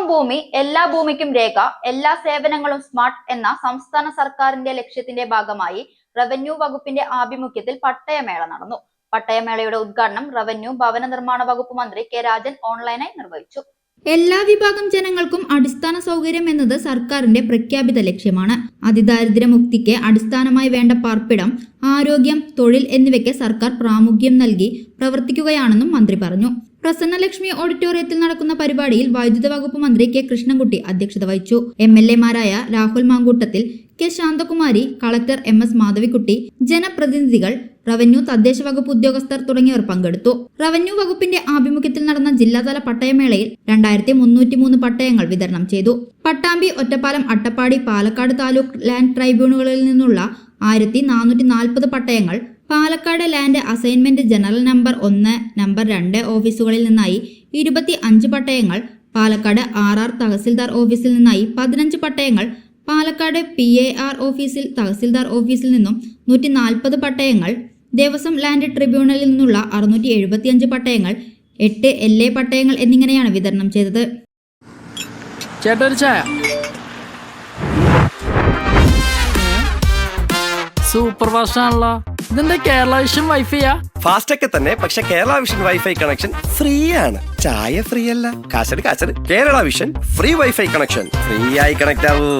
എല്ലാവർക്കും ഭൂമി, എല്ലാ ഭൂമിക്കും രേഖ, എല്ലാ സേവനങ്ങളും സ്മാർട്ട് എന്ന സംസ്ഥാന സർക്കാരിന്റെ ലക്ഷ്യത്തിന്റെ ഭാഗമായി റവന്യൂ വകുപ്പിന്റെ ആഭിമുഖ്യത്തിൽ പട്ടയമേള നടന്നു. പട്ടയമേളയുടെ ഉദ്ഘാടനം റവന്യൂ ഭവന നിർമ്മാണ വകുപ്പ് മന്ത്രി കെ രാജൻ ഓൺലൈനായി നിർവഹിച്ചു. എല്ലാ വിഭാഗം ജനങ്ങൾക്കും അടിസ്ഥാന സൗകര്യം എന്നത് സർക്കാരിന്റെ പ്രഖ്യാപിത ലക്ഷ്യമാണ്. അതിദാരിദ്ര്യമുക്തിക്ക് അടിസ്ഥാനമായി വേണ്ട പാർപ്പിടം, ആരോഗ്യം, തൊഴിൽ എന്നിവയ്ക്ക് സർക്കാർ പ്രാമുഖ്യം നൽകി പ്രവർത്തിക്കുകയാണെന്നും മന്ത്രി പറഞ്ഞു. പ്രസന്നലക്ഷ്മി ഓഡിറ്റോറിയത്തിൽ നടക്കുന്ന പരിപാടിയിൽ വൈദ്യുത വകുപ്പ് മന്ത്രി കെ കൃഷ്ണൻകുട്ടി അധ്യക്ഷത വഹിച്ചു. MLA-മാരായ Rahul Mamkootathil, K Shanthakumari, collector MS Madhavikutty, ജനപ്രതിനിധികൾ, റവന്യൂ തദ്ദേശ വകുപ്പ് ഉദ്യോഗസ്ഥർ തുടങ്ങിയവർ പങ്കെടുത്തു. റവന്യൂ വകുപ്പിന്റെ ആഭിമുഖ്യത്തിൽ നടന്ന ജില്ലാതല പട്ടയമേളയിൽ 2303 പട്ടയങ്ങൾ വിതരണം ചെയ്തു. പട്ടാമ്പി, ഒറ്റപ്പാലം, അട്ടപ്പാടി, പാലക്കാട് താലൂക്ക് ലാൻഡ് ട്രൈബ്യൂണലുകളിൽ നിന്നുള്ള 1440 പട്ടയങ്ങൾ, Palakkad land assignment general number 1, number 2 ഓഫീസുകളിൽ നിന്നായി 25 പട്ടയങ്ങൾ, പാലക്കാട് RR തഹസിൽദാർ ഓഫീസിൽ നിന്നായി 15 പട്ടയങ്ങൾ, പാലക്കാട് PAR ഓഫീസിൽ തഹസിൽദാർ ഓഫീസിൽ നിന്നും 140 പട്ടയങ്ങൾ, ദേവസ്വം ലാൻഡ് ട്രിബ്യൂണലിൽ നിന്നുള്ള 675 പട്ടയങ്ങൾ, 8 LA പട്ടയങ്ങൾ എന്നിങ്ങനെയാണ് വിതരണം ചെയ്തത്. സൂപ്പർ ഫാസ്റ്റ് ആണല്ലോ. ഇതിന്റെ കേരള വിഷൻ വൈഫൈയാ? ഫാസ്റ്റ് ഒക്കെ തന്നെ, പക്ഷെ Kerala Vision wifi connection free ആണ്. ചായ ഫ്രീ അല്ല, കാശട്. Kerala Vision free wifi connection. Free ആയി കണക്ട് ആവൂ.